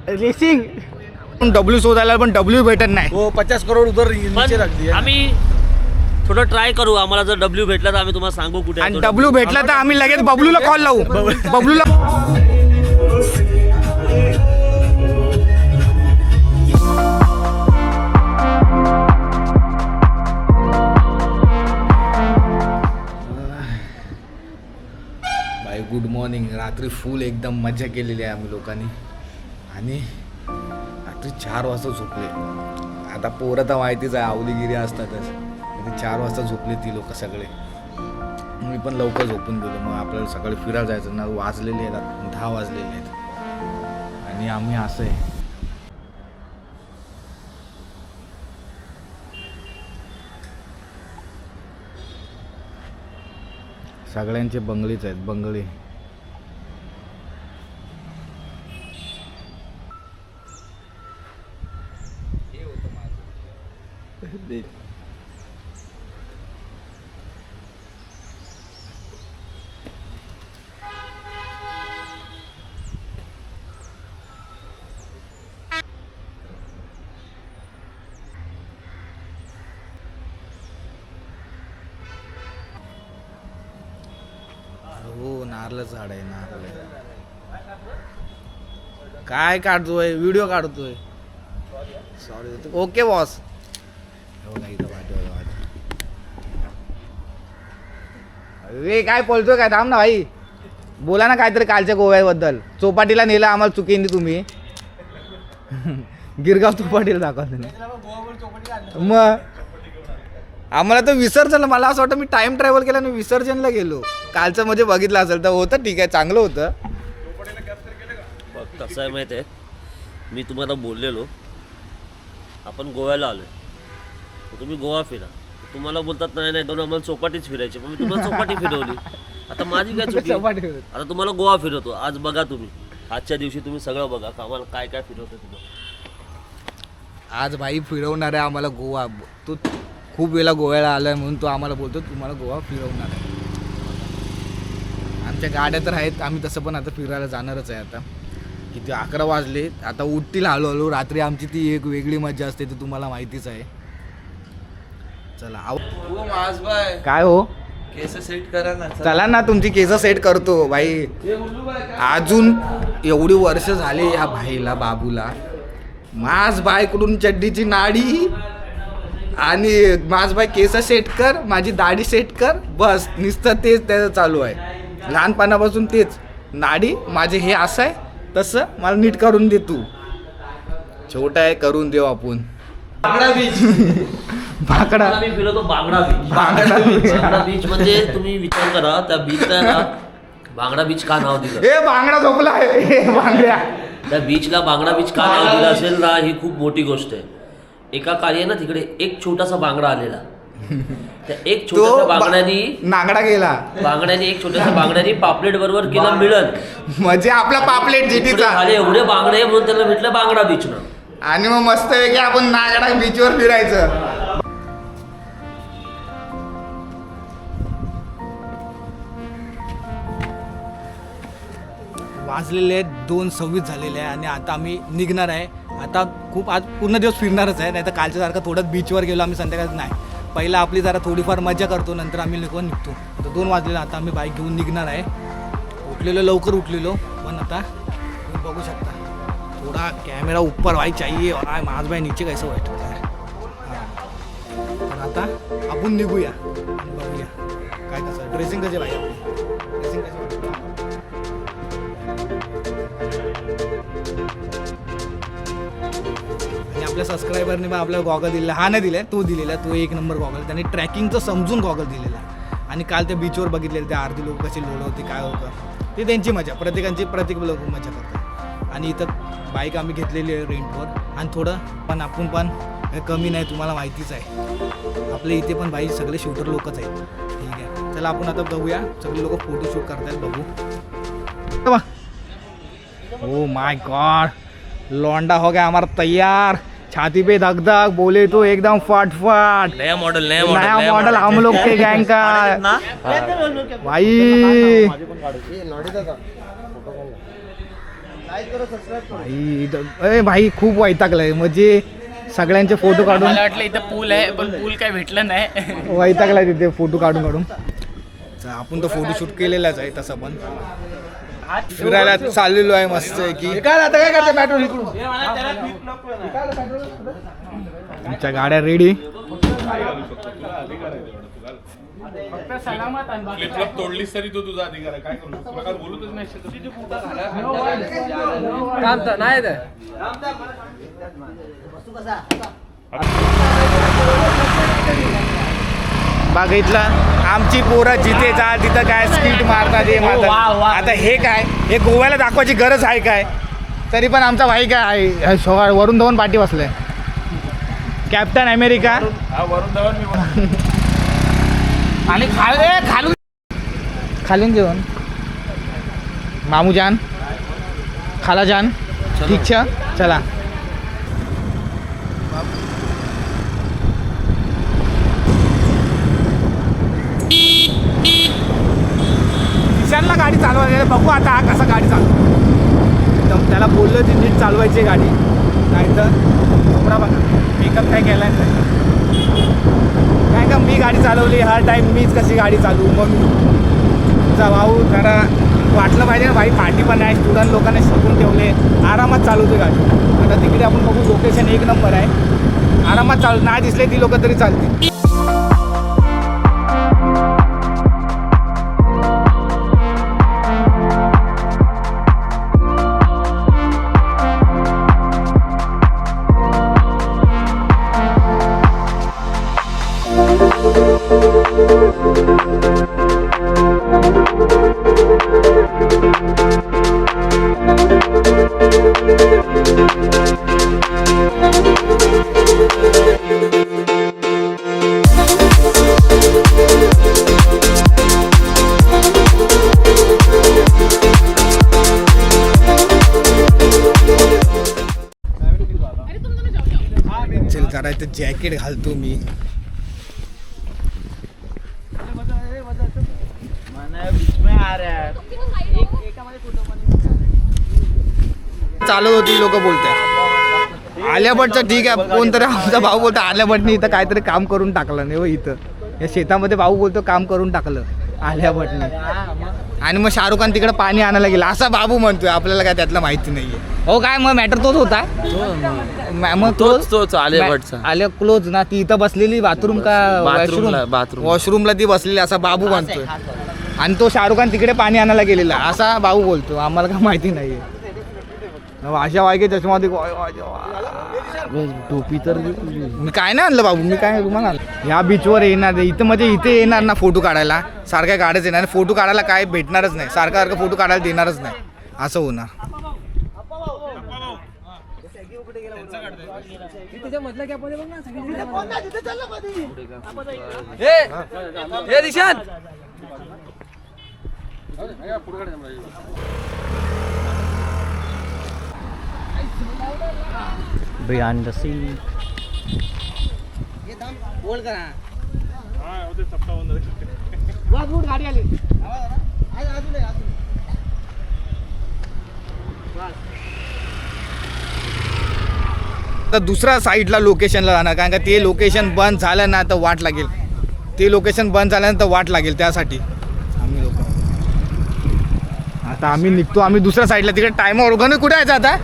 Racing W शोधायला पण W भेटत नाही. हो 50 करोड उधर नीचे रख दिया. आम्ही थोडं ट्राय करू. आम्हाला जर डब्ल्यू भेटला तर आम्ही तुम्हाला सांगू कुठे आहे आणि तो डब्ल्यू भेटला तर आम्ही लगेच बबलूला कॉल लावू. बबलूला बाय गुड मॉर्निंग. रात्री फुल एकदम मजा केलेली आहे आम्ही लोकांनी आणि रात्री 4 वाजता झोपले. आता पोरं तर माहितीच आहे आवलीगिरी असतातच. 4 वाजता झोपले ती लोक सगळे. मी पण लवकर झोपून गेलो. मग आपल्याला सकाळी फिरायला जायचं ना. वाजलेले आहेत 10 वाजलेले आहेत आणि आम्ही असं आहे. सगळ्यांचे बंगलीच आहेत बंगले. हो नारळाचं झाड आहे. नारळ काय काढतोय व्हिडिओ काढतोय. Sorry okay boss. अरे काय बोलतोय काय. थांब ना भाई. बोला ना काहीतरी कालच्या गोव्याबद्दल. चौपाटीला नेलं आम्हाला चुकीने तुम्ही. गिरगाव चौपाटीला दाखवलं मग आम्हाला तर विसर्जन. मला असं वाटतं मी टाइम ट्रॅव्हल केला आणि विसर्जनला गेलो. कालचं म्हणजे बघितलं असेल तर होतं ठीक आहे चांगलं होतं. कसं आहे माहिती आहे. मी तुम्हाला बोललेलो आपण गोव्याला आलोय तुम्ही गोवा फिरा. तुम्हाला बोलतात नाही नाही दोन आम्हाला चौपाटीच फिरायची. पण मी तुम्हाला चौपाटी फिरवली. आता माझी काय चुकी. आता तुम्हाला गोवा फिरवतो. आज बघा तुम्ही. आजच्या दिवशी तुम्ही सगळं बघा आम्हाला काय काय फिरवतं तुम्हाला. आज भाई फिरवणार आहे आम्हाला गोवा. तू खूप वेळा गोव्याला आलाय म्हणून तो आम्हाला बोलतो तुम्हाला गोवा फिरवणार आहे. आमच्या गाड्या तर आहेत. आम्ही तसं पण आता फिरायला जाणारच आहे. आता किती 11 वाजले. आता उठतील हळूहळू. रात्री आमची ती एक वेगळी मजा असते ती तुम्हाला माहितीच आहे. चला काय हो केस सेट करा ना. चला ना तुमची केस सेट करतो भाई. अजून एवढी वर्ष झाली या भाईला बाबूला. माझ बायकडून चड्डीची नाडी आणि माझ बाय केस सेट कर माझी दाढी सेट कर. बस नुसतं तेच त्याचं चालू आहे. लहानपणापासून तेच. नाडी माझे हे असं आहे तसं मला नीट करून दे तू. छोटा आहे करून देऊ आपण. बांगडा बीच. बांगडा मी फिरवतो बांगडा बीच. बांगडा बीच. बांगडा बीच म्हणजे तुम्ही विचार करा त्या बीचला ना बांगडा बीच का नाव दिलं. हे बांगडा झोपला आहे बांगड्या. त्या बीचला बांगडा बीच का नाव दिलं असेल ना ही खूप मोठी गोष्ट आहे. एका काळी ना तिकडे एक छोटासा बांगडा आलेला. त्या एक छोट्याशा बांगड्यानी नागडा गेला. बांगड्यानी एक छोट्याशा बांगड्यानी पापलेट बरोबर केलं मिळत. म्हणजे आपला पापलेट जीटीचा झाले एवढे बांगडे म्हणून त्याला भेटलं बांगडा बीच ना. आणि मग मस्त आहे की आपण नागडा बीचवर फिरायचं. वाजलेले आहेत 2:26 झालेले आहे आणि आता आम्ही निघणार आहे. आता खूप आज पूर्ण दिवस फिरणारच आहे. नाही तर कालच्यासारखं थोडं बीचवर गेलो आम्ही संध्याकाळी नाही. पहिला आपली जरा थोडीफार मजा करतो नंतर आम्ही निघतो. आता 2 वाजलेले. आता आम्ही बाईक घेऊन निघणार आहे. उठलेलो लवकर उठलेलो पण आता तुम्ही बघू शकता थोडा कॅमेरा ऊपर भाई चाहिए. माझ भाई नीचे कैसे वाईट होता है. पण आता आपण निघूया आणि बघूया काय कसं ड्रेसिंग कसे भाई. ड्रेसिंग कसे आणि आपल्या सबस्क्रायबरने मग आपल्याला गॉगल दिलेला. हा नाही दिला तो दिलेला. तो 1 नंबर गॉगल. त्याने ट्रॅकिंगचं समजून गॉगल दिलेला. आणि काल त्या बीचवर बघितलेलं त्या अर्धी लोक कशी लोड होती काय होतं ते त्यांची मजा. प्रत्येक लोक मजा करतात. आणि इथं बाईक आम्ही घेतलेली आहे रेंटवर. आणि थोडं पण आपण पण कमी नाही तुम्हाला माहितीच आहे. आपल्या इथे पण बाई सगळे शूटर लोकच आहेत. ठीक आहे चला आपण आता बघूया. सगळे लोक फोटोशूट करतायत बघू. ओ माय गॉड लौंडा हो गया हमारा तैयार. छाती पे धक धक बोले तो एकदम फट फट नया मॉडल नया मॉडल हम लोग के गैंग का भाई भाई भाई खूप वैतागलाय म्हणजे सगळ्यांचे फोटो काढून मला वाटलं इथं पूल आहे पण पूल काय भेटलं नाही. वैतागलाय तिथे फोटो काढून काढून. आपण तो फोटो शूट केलेलाच आहे तसं पण फिरायला चाललेलो आहे मस्त की काय आता काय करते पेट्रोल इकडून तुमच्या गाड्या रेडी. तोडलीस तरी तो तुझा अधिकार आहे. काय करू तुला काय बोलतच नाही शकत. बघितलं आमची पोरं जिथे जा तिथं काय स्किट मारतात हे मारतात. आता हे काय हे गोव्याला दाखवायची गरज आहे काय. तरी पण आमचा भाई काय आहे वरुण धवन पाठी बसलाय कॅप्टन अमेरिका. वरून धवन मी आणि खालून खालून जेवण मामूजान खालाजान ठीक छा चला. ईशानला गाडी चालवायला बघू आता हा कसा गाडी चालतो. त्याला बोललं ती नीट चालवायची गाडी नाही तर कोबरा बघा मेकअप काय केलाय काय का मी गाडी चालवली हर टाईम मीच कशी गाडी चालवू. मग तुझा भाऊ जरा वाटलं पाहिजे ना भाई पाठी पण आहे स्टुडंट लोकांना शिकून ठेवले आरामात चालवते गाडी. आता तिकडे आपण बघू लोकेशन एक नंबर आहे आरामात चालू नाही दिसले ती लोक तरी चालतील. चल जरा इथं जॅकेट घालतो मी. चालत होती लोक बोलतात आलिया भटचं ठीक आहे. कोणतरी आमचा भाऊ बोलतो आलिया भटने इथं काहीतरी काम करून टाकलं नाही. इथं या शेतामध्ये भाऊ बोलतो काम करून टाकलं आलिया भटने. आणि मग शाहरुख खान तिकडे पाणी आणायला गेला असा बाबू म्हणतोय. आपल्याला काय त्यातलं माहिती नाहीये. हो काय मग मॅटर तोच होता मग तोच आलिया भटचा. आलिया क्लोज ना ती इथं बसलेली बाथरूम का वॉशरूमला ती बसलेली असा बाबू म्हणतोय. आणि तो शाहरुख खान तिकडे पाणी आणायला गेलेला असा भाऊ बोलतो. आम्हाला काय माहिती नाहीये. अशा वायके चष्मामध्ये टोपी तर मी काय नाही आणलं बाबू. मी काय तुम्हाला ह्या बीचवर येणार इथं म्हणजे इथे येणार ना फोटो काढायला सारख्या गाड्याच येणार. फोटो काढायला काय भेटणारच नाही सारखा फोटो काढायला देणारच नाही असं होणार. Behind the scene. बोल करा गाडी आली. तर दुसऱ्या साईडला लोकेशनला जाणार कारण का ते लोकेशन बंद झालं ना तर वाट लागेल. ते लोकेशन बंद झाल्यानंतर वाट लागेल त्यासाठी आम्ही लोक आता आम्ही निघतो. आम्ही दुसऱ्या साईडला तिकडे टायमावर. गणू कुठे यायचं आता.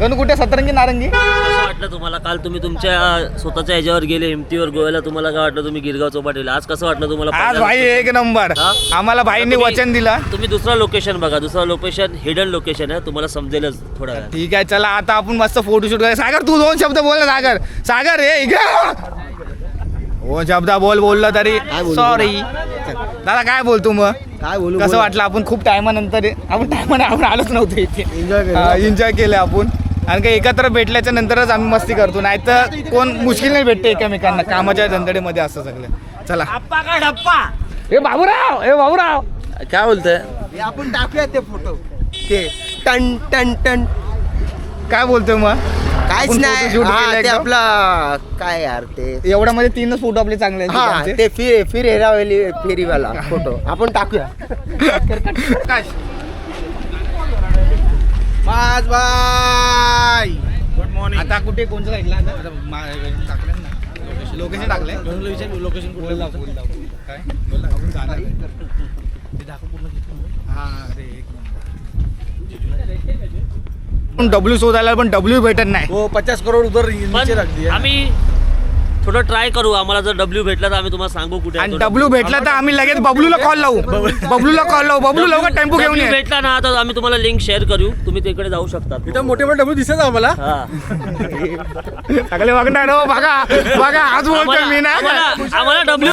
गणू कुठे सतरंगी नारंगी. कसं वाटलं तुम्हाला काल तुम्ही तुमच्या स्वतःच्या ह्याच्यावर गेले हिमतीवर गोव्याला तुम्हाला काय वाटलं तुम्ही गिरगाव चौपाटीला आज कसं वाटलं तुम्हाला. आज भाई एक नंबर. आम्हाला भाईंनी वचन दिलं. तुम्ही दुसरा लोकेशन बघा. दुसरा लोकेशन हिडन लोकेशन आहे तुम्हाला समजेलच थोडा वेळ. ठीक आहे चला आता आपण मस्त फोटोशूट करूया. सागर तू 2 शब्द बोल ना. सागर सागर हे हो शब्द बोललं तरी सॉरी. दादा काय बोलतो मग काय बोलू कसं वाटलं. आपण खूप टायमानंतर आपण आलोच नव्हतो इथे. एन्जॉय केलं आपण. आणि काही एकत्र भेटल्याच्या नंतरच आम्ही मस्ती करतो नाही तर कोण मुश्किल नाही भेटते एकमेकांना कामाच्या धंदडीमध्ये असं सगळं. चला हे बाबूराव काय बोलतोय आपण टाकूया ते फोटो ते टन टन टन काय बोलतोय मग काहीच आपण नाही photoshoot हा, केलं ते एकदम. आपला काय यार ते एवढ्यामध्ये 3च फोटो आपले चांगले आहेत हा आमचे. ते फिर हेरावेली फेरीवाला फोटो आपण टाकूया बाज बाय गुड मॉर्निंग. आता कुठे कोणत्या साईडला आता टाकलं ना लोकेशन टाकलंय. लोकेशन कुठलं काय आपण जाणार आहे. ते दाखव पूर्ण. हा अरे डब्ल्यू शोधायला पण डब्ल्यू भेटत नाही. वो 50 करोड उधर नीचे रख दिया. आम्ही थोडं ट्राय करू. आम्हाला जर डब्ल्यू भेटला तर आम्ही तुम्हाला सांगू कुठे आहे आणि तो डब्ल्यू भेटला तर आम्ही लगेच बबलूला कॉल लावू. बबलू लवकर टेम्पो घेऊन W ये. भेटला ना तर आम्ही तुम्हाला लिंक शेअर करू. तुम्ही तिकडे जाऊ शकता. इथं मोठे मोठे डब्ल्यू दिसत आम्हाला. हा. सगळे बघणार हो. बघा आज बोलतोय मी ना. आम्हाला डब्ल्यू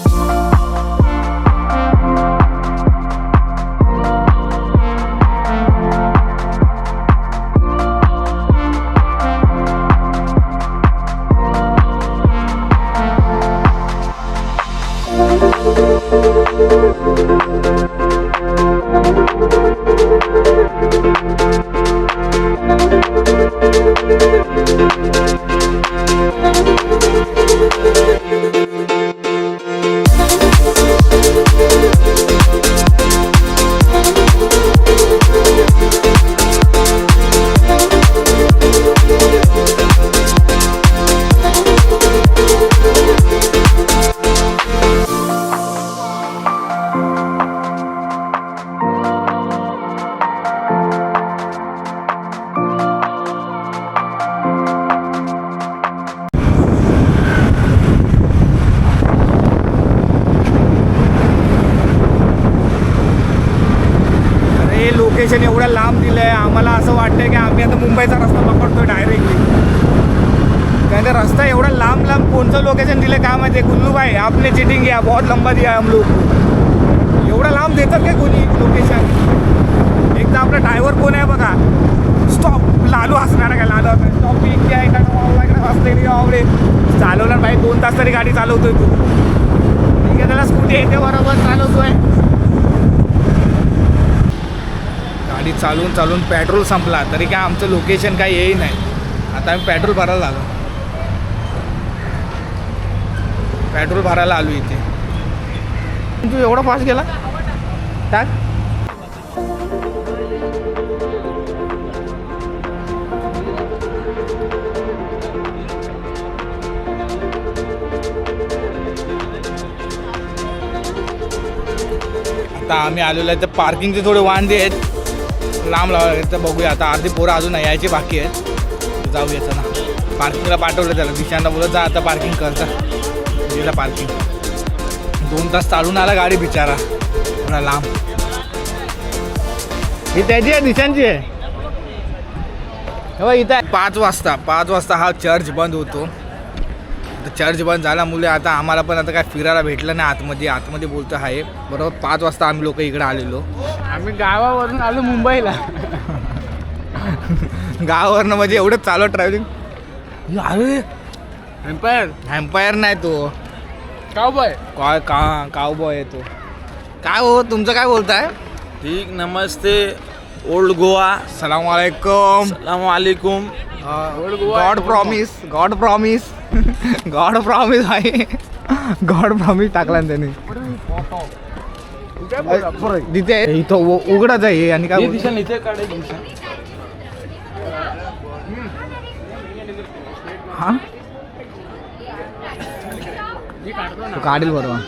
अरे लोकेशन एवढं लांब दिलंय आम्हाला. असं वाटतंय की आम्ही आता मुंबईचा रस्ता पकडतोय डायरेक्टली. कारण रस्ता एवढा लांब कोणतं लोकेशन दिलं काय माहिती. गुल्लू भाई आपने चिटिंग किया बहुत लंबा दिया हम लोग. एवढं लांब देतात काय कोणी लोकेशन. एकदा आपला ड्रायव्हर कोण आहे बघा. स्टॉप लालू असणार का. लालू स्टॉप पिक घ्या इकडे असते आवडे चालवणार भाई 2 तास तरी गाडी चालवतोय तू. ठीक आहे त्याला स्कूटी येते बरोबर चालवतोय. गाडी चालून पेट्रोल संपला तरी काय आमचं लोकेशन काही येई नाही. आता आम्ही पेट्रोल भरायला आलो. पेट्रोल भरायला आलो इथे. तू एवढा फास्ट गेला टाक. आता आम्ही आलेलो आहे तर पार्किंगचे थोडे वांदे आहेत. लांब लावायला तर बघूया. आता अर्धी पोरं अजून यायची बाकी आहेत. जाऊया चला. पार्किंगला पाठवलं त्याला. दिशांना बोलत जा आता पार्किंग करता. दिला पार्किंग. 2 तास चालून आला गाडी बिचारा थोडा लांब. ही त्याची आहे दिशांची आहे. इथं आहे. 5 वाजता हा चर्च बंद होतो. चर्च बंद झाल्यामुळे आता आम्हाला पण आता काय फिरायला भेटलं नाही आतमध्ये बोलतो आहे. बरोबर 5 वाजता आम्ही लोक इकडे आलेलो. आम्ही गावावरून आलो मुंबईला. गावावरनं म्हणजे एवढं चालू ट्रॅव्हलिंग. अरे हॅम्पायर नाही तो काउबॉय. काउबॉय आहे तो. काय हो तुमचं काय बोलताय. ठीक नमस्ते ओल्ड गोवा. सलाम वालेकुम. सलाम वालेकुम. गॉड प्रॉमिस आहे. गॉड प्रॉमिस टाकला ना त्याने. तिथे इथं उघडच आहे. आणि काय दिशा नीचे काढे दिशा. हा तो काढेल बरोबर.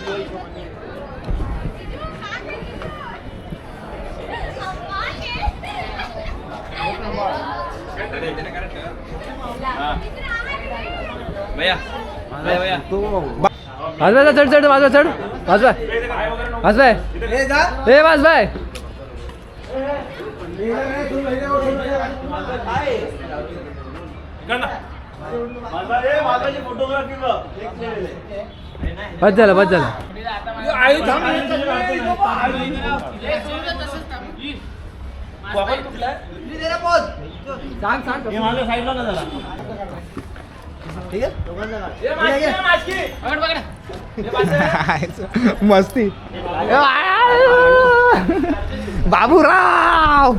वाजवायचा चढ वाजवा चढ वाजवाय ए वाजवाय. बस झालं. मस्ती. बाबूराव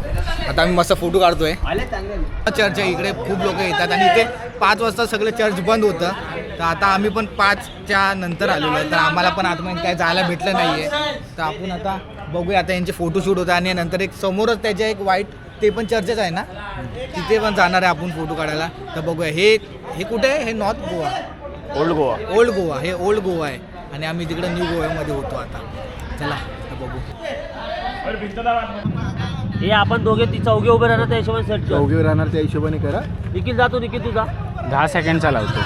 आता आम्ही मस्त फोटो काढतोय. चर्च आहे इकडे, खूप लोक येतात आणि इथे 5 वाजता सगळं चर्च बंद होतं. तर आता आम्ही पण 5च्या नंतर आलेलो आहे, तर आम्हाला पण आतमध्ये काय जायला भेटलं नाही आहे. तर आपण आता बघूया, आता यांचे फोटोशूट होतं आणि नंतर एक समोरच त्याच्या एक वाईट ते पण चर्चच आहे ना, तिथे पण जाणार आहे आपण फोटो काढायला. तर बघूया हे कुठे आहे, हे north Goa, old Goa. Old Goa, हे ओल्ड गोवा आहे आणि आम्ही तिकडे न्यू गोव्यामध्ये होतो आता. चला तर बघू. हे आपण दोघे ती चौघे उभे राहणार त्या हिशोबाने सेट कर. उभे राहणार त्या हिशोबाने करा. निखिल जातो, निखिल तुझा 10 सेकंडचा लावतो.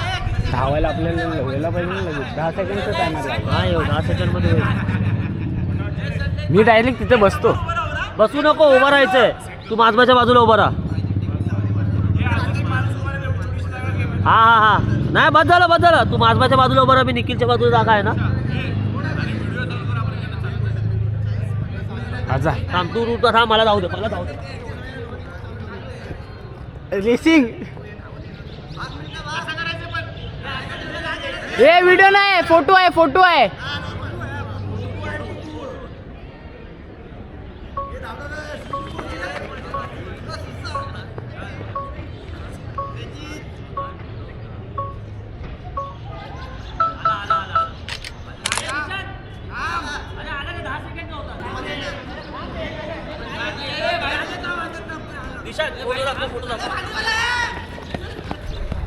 धावायला आपल्याला व्हायला पाहिजे ना लगेच. 10 सेकंडचा टायमर लावतो. हा येऊ 10 सेकंडमध्ये होईल. मी डायरेक्ट तिथे बसतो. बसू नको, उभं राहायचंय. तू माझ्या बाजूला उभा राहा. हा नाही, बस झालं. तू माझ्या बाजूला उभा राहा, मी निखिलच्या बाजूला जागा आहे ना. आजा थांब, तू रूट थांब, मला जाऊ दे. रेसिंग. हे व्हिडिओ नाही, फोटो आहे.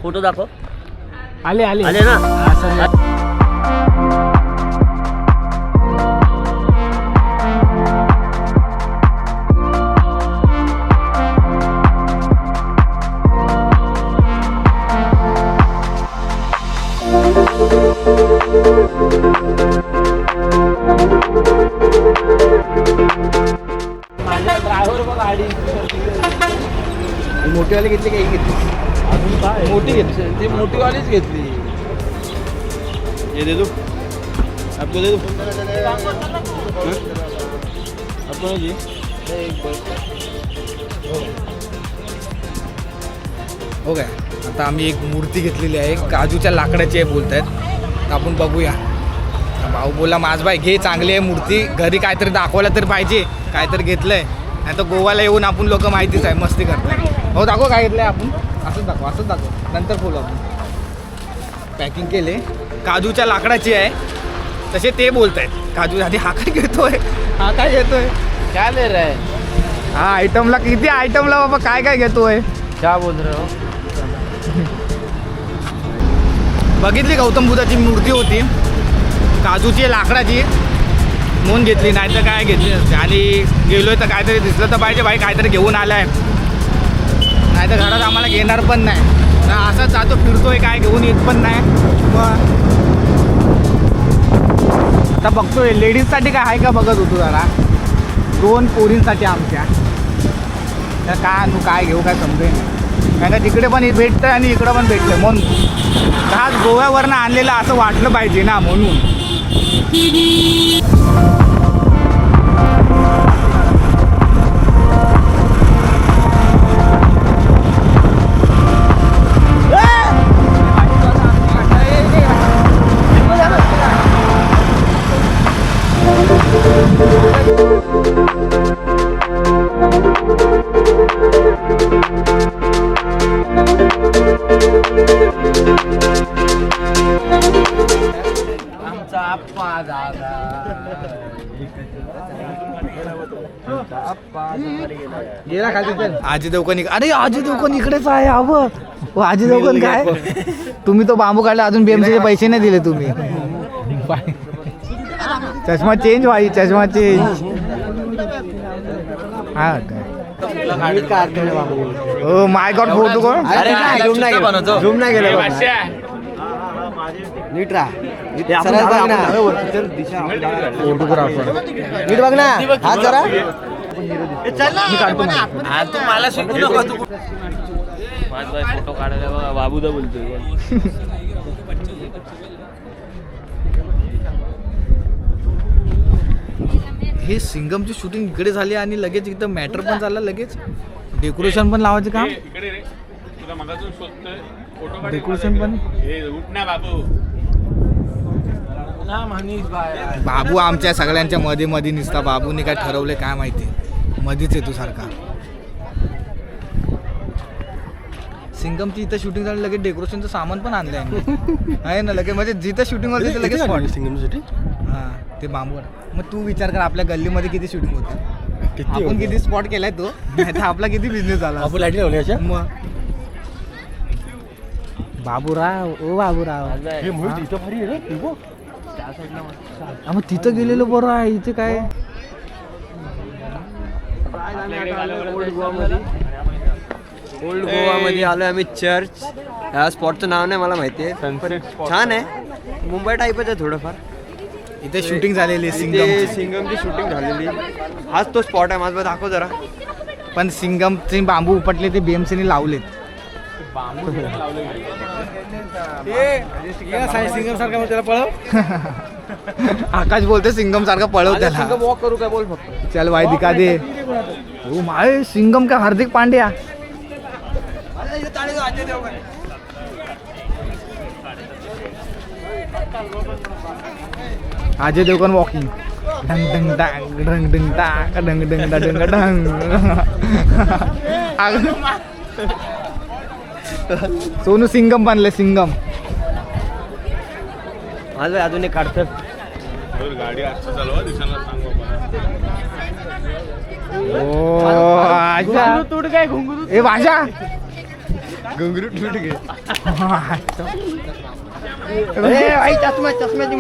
फोटो दाखव. आले ना. मोठीवाली घेतली काही घेतली? मोठी घेतली, ती मोठीवालीच घेतली. हे दे दो, आपको दे दो. आपको जी हो काय, आता आम्ही एक मूर्ती घेतलेली आहे, काजूच्या लाकडाची आहे बोलत आहेत. तर आपण बघूया. भाऊ बोला माझबाई घे, चांगली आहे मूर्ती, घरी काहीतरी दाखवायला तर पाहिजे, काहीतरी घेतलंय. नाही तर गोव्याला येऊन आपण लोक माहितीच आहे मस्ती करताय. हो दाखव काय घेतलंय आपण, असंच दाखव नंतर बोलू आपण. पॅकिंग केले, काजूच्या लाकडाची आहे तसे ते बोलत आहेत. काजू आधी हा काय घेतोय क्या ले रहा है? हा आयटमला किती आयटमला बाबा काय घेतोय. क्या बोल रहे हो? बघितली गौतम बुद्धाची मूर्ती होती, काजूची लाकडाची, म्हणून घेतली, नाही तर काय घेतली नसते. आणि गेलोय तर काहीतरी दिसलं तर पाहिजे, भाई काहीतरी घेऊन आलाय, नाही तर घरात आम्हाला घेणार पण नाही. असाच जातो फिरतोय, काय घेऊन येत पण नाही. आता बघतोय लेडीजसाठी काय आहे का बघत होतो जरा, 2 पोरींसाठी आमच्या. तर काय आणू, काय घेऊ, काय समजेल नाही. कारण का तिकडे पण भेटतं आणि इकडं पण भेटतं, म्हणून खास गोव्यावरनं आणलेलं असं वाटलं पाहिजे ना, म्हणून. गेला खाली चल. आजी देवकन अरे आजी देवकन इकडेच आहे. हवं हो, आजी देवकन काय तुम्ही तो बांबू काढला, अजून BMCचे पैसे नाही दिले तुम्ही. चष्मा चेंज भाई, चष्मा चेंज. हा काय हो माय गॉड, फोटो कोण झूम नाही गेलं नीट राहा. फोटोग्राफर नीट बघ ना, हात जरा. तू मला शिकू नको. तू फोटो काढायला बघा, बाबूदा बोलतोय. हे सिंगमची शूटिंग इकडे झाली आणि लगेच इथं मॅटर पण झालं, लगेच डेकोरेशन पण लावायचं काम. इकडे रे, तुला मगातून शोधतोय फोटो. डेकोरेशन पण. हे उठ ना बाबू. बाबू आमच्या सगळ्यांच्या मध्ये निसता. बाबूने काय ठरवले काय माहिती, मध्येच येतो सारखा. सिंगमची इथं शूटिंग झाली लगेच डेकोरेशनचं सामान पण आणलंय आम्ही. आहे ना लगेच म्हणजे जिथं शूटिंग होते तिथं लगेच spot. सिंगमसाठी हां ते बांबूवर. मग तू विचार कर आपल्या गल्लीमध्ये किती शूटिंग होतं, आपण किती स्पॉट केलाय तो, नाही तर आपला किती बिझनेस झाला. आपण लाईटी लावली अशा मग बाबूराव ओ बाबूराव हे मोहित इथं भारी आहे रे तू बघ. मग तिथं गेलेलो बरं आहे. इथे काय ओल्ड गोवामध्ये आलो आम्ही चर्च. ह्या स्पॉटचं नाव नाही मला माहिती आहे. छान आहे, मुंबई टाईपच आहे थोडंफार. इथे शूटिंग झालेली आहे इथे सिंगम. सिंगमची शूटिंग झालेली. हाच तो स्पॉट आहे माझं, दाखव जरा. पण सिंगमचे बांबू उपटले ते बीएमसीने लावलेत. सिंगम सारखा त्याला पळव. आकाश बोलते सिंगम सारखा पळव त्याला. वॉक करू काय बोल फक्त. चल भाई दिखा दे. ओ माय सिंगम का हार्दिक पांड्या. अजय देवगन वॉकिंग. ढंग ढंग डांग ढंग ढंग डांग ढंग ढंग ढंग ढंग. सोनू सिंगम बनले सिंगम. माझं अजून एक काढतं. गाडी आजचं चालवा दिसायला सांग बाबा. ओ आजा तूड काय घुंगरू ए भाषा घुंगरू तूड घे.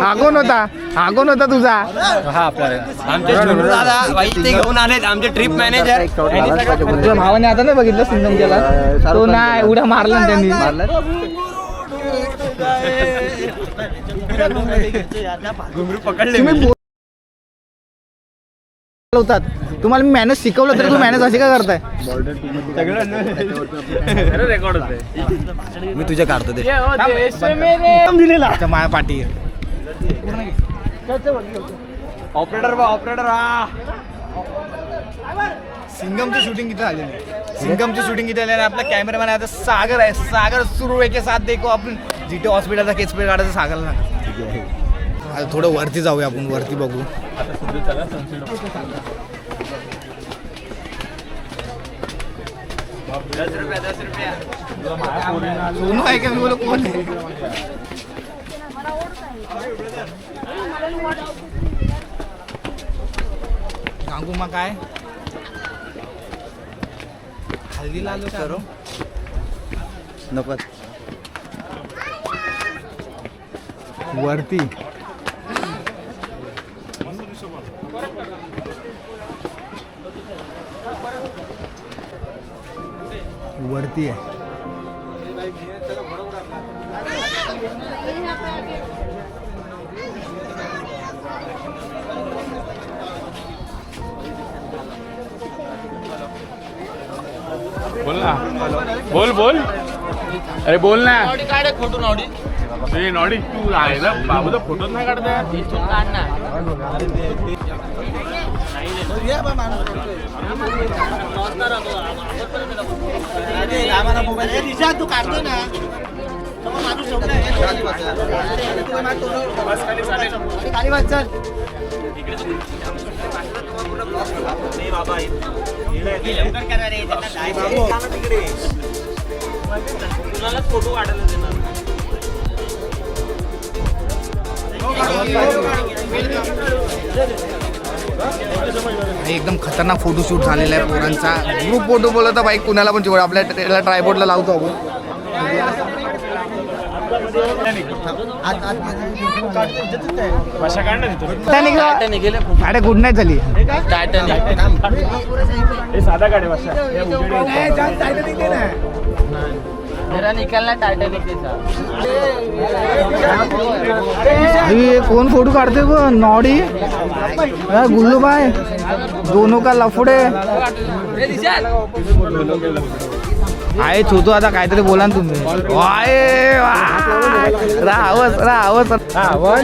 आगोन होता तुझा. आमचे छोटू दादा भाई ते घेऊन आलेत, आमचे ट्रिप मॅनेजर. तुझ्या भावाने आता नाही बघितलं सिंगम केला तो नाही उड्या मारला ना त्यांनी. घुंगरू पकडले. तुम्ही बोलवतात तुम्हाला मी मॅनेज शिकवलं तरी तू मॅनेज अशी का करताय. रेकॉर्ड होते. मी तुझ्या काढतो ते. दिलेला अच्छा माया पाठी. ऑपरेटर हा. सिंगमची शूटिंग इथे आलेली आहे. सिंगमची शूटिंग इथे आलेली आहे. आपला कॅमेरामॅन आहे आता सागर आहे. सागर सुरू आहे के साथ देखो आपण जिथे हॉस्पिटलचा केस पेड काढायचं सागरला. आता थोडं वरती जाऊया आपण वरती बघू. सोनू आहे का मी बोल कोण आहे. सांगू मग काय हल्दीला आलो का नको वरती. वरती आहे. बोल ना बोल अरे बोल ना. फोटो नॉडी तू आहे ना बाबूचा फोटोच नाही काढता. फोटो काढायला देणार. एकदम खतरनाक फोटोशूट झालेला आहे पोरांचा. ग्रुप फोटो बोलवता बाईक कुणाला पण चिवड आपल्या त्याला ट्रायपॉडला लावतो आपण. अरे गुड नाईट झाली. साधा गाडी भाषा. मेरा निकलना टाइटैनिक के साथ. अरे कौन फोटो काढते ग नॉडी गुल्लू भाई दोनों का लफडे आहे. छोटू आता काहीतरी बोला ना तुम्ही. राहवस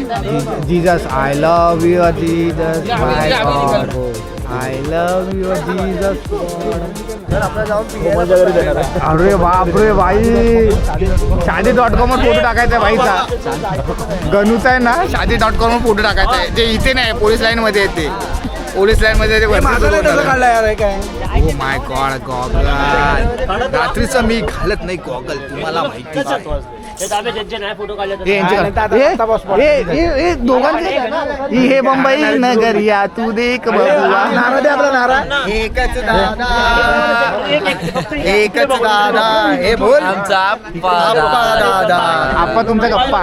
Jesus I love you Jesus my God I love you Jesus. अरे बापरे भाई शादी.com वर फोटो टाकायचा आहे भाईचा. गणूचा आहे ना शादी.com वर फोटो टाकायचा आहे. जे इथे नाही पोलीस लाईन मध्ये येते. पोलीस लाईन मध्ये ओ माय गॉड गॉगल रात्रीचं मी घालत नाही गॉगल तुम्हाला माहितीच आहे फोटो काढले हे मुंबई नगरिया तू देख बघूया नारा दे आपला नारा एकच दादा हे बोल आमचा दादा आप्पा तुमचा गप्पा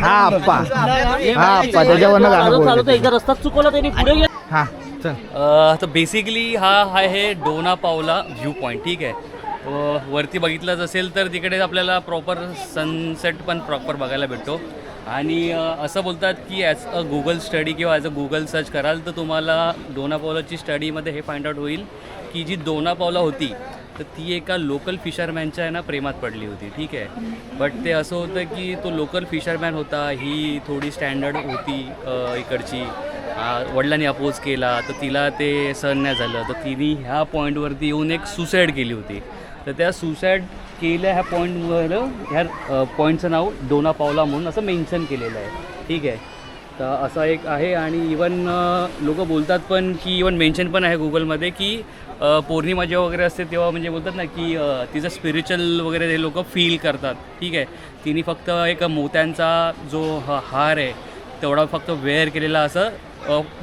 हा आप्पा त्याच्यावरनं गाणं बोल एकदा रस्ता चुकवला त्यांनी पुढे गेला. हा चल तर बेसिकली हा आहे डोना पावला व्ह्यू पॉईंट. ठीक आहे, वरती बघितलंच असेल तर तिकडे आपल्याला प्रॉपर सनसेट पण प्रॉपर बघायला भेटतो. आणि असं बोलतात की ॲज अ गुगल स्टडी किंवा ॲज अ गुगल सर्च कराल तर तुम्हाला डोना पावलाची स्टडीमध्ये हे फाइंड आउट होईल की जी डोना पावला होती तर ती एका लोकल फिशरमॅनच्या आहे ना प्रेमात पडली होती. ठीक आहे, बट ते असं होतं की तो लोकल फिशरमॅन होता, ही थोडी स्टँडर्ड होती इकडची, वडिलांनी अपोज केला तर तिला ते सहन नाही झालं तर तिने ह्या पॉईंटवरती येऊन एक सुसाईड केली होती. तर त्या सुसाईड केल्या ह्या पॉईंटवर ह्या पॉईंटचं नाव डोना पावला म्हणून असं मेन्शन केलेलं आहे. ठीक आहे, तर असा एक आहे. आणि इवन लोक बोलतात पण की इवन मेन्शन पण आहे गुगलमध्ये की पौर्णिमा जेव्हा वगैरे असते तेव्हा म्हणजे बोलतात ना की तिचं स्पिरिच्युअल वगैरे ते लोक फील करतात. ठीक आहे, तिने फक्त एक मोत्यांचा जो हार आहे तेवढा फक्त वेअर केलेला असं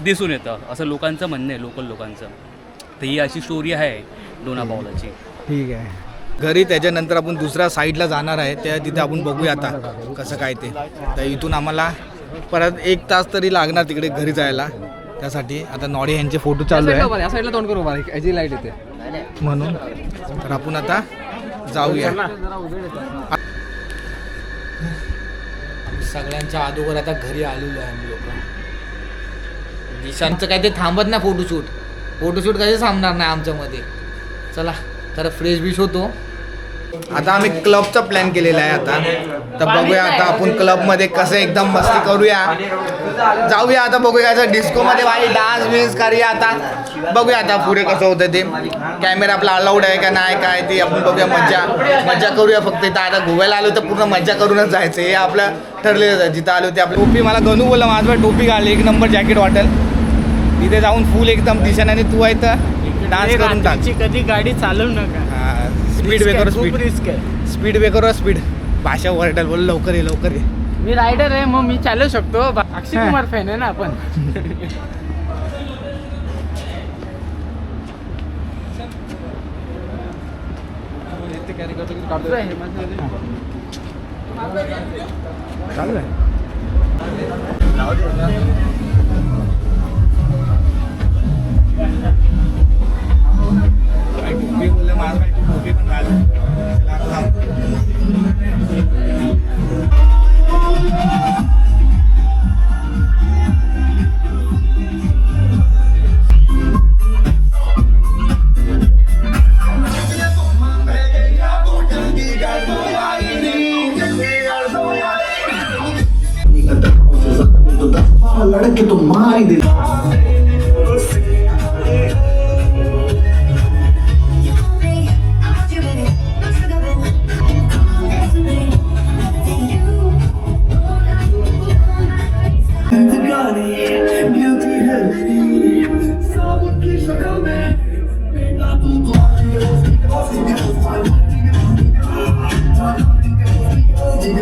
दिसून येतं असं लोकांचं म्हणणं आहे, लोकल लोकांचं. तर ही अशी स्टोरी आहे डोना पावलाची. ठीक आहे, घरी त्याच्यानंतर आपण दुसऱ्या साईडला जाणार आहे त्या तिथे आपण बघूया आता कसं काय ते. तर इथून आम्हाला परत 1 तास तरी लागणार तिकडे घरी जायला. त्यासाठी आता नॉडी यांचे फोटो चालू आहे या साईडला तोंड करू बाबा, याची लाईट येते म्हणून. तर आपण आता जाऊया. सगळ्यांच्या अगोदर आता घरी आलेलो आहे आम्ही लोक. दिशांचं काय ते थांबत नाही फोटोशूट कधी थांबणार नाही आमच्यामध्ये. चला तर फ्रेश बिश होतो. आता आम्ही क्लबचा प्लॅन केलेला आहे आता. तर बघूया आता आपण क्लबमध्ये कसं एकदम मस्ती करूया, जाऊया आता बघूया आता डिस्कोमध्ये भाई डान्स बिन्स करूया. आता बघूया आता पुढे कसं होतं ते. कॅमेरा आपला अलाउड आहे का नाही काय ते आपण बघूया. मज्जा करूया. फक्त इथं आता गोव्याला आलो तर पूर्ण मज्जा करूनच जायचं हे आपलं ठरलेलं आहे. जिथं आलो ते आपली टोपी मला गणू बोलला माझं टोपी घाल 1 नंबर जॅकेट वाटेल तिथे जाऊन फुल एकदम दिशाने तू आहे तर डान्स करून टाक. कधी गाडी चालवू नका. स्पीड ब्रेकर रिस्क आहे. स्पीड ब्रेकर स्पीड भाषा वरडेल बोल लवकर ये. मी रायडर आहे मग मी चालू शकतो. अक्षय कुमार फॅन आहे ना आपण. चालू आहे. टोपी बोलले माझं टोपी पण घाल. लड़के तो मार ही देता. Did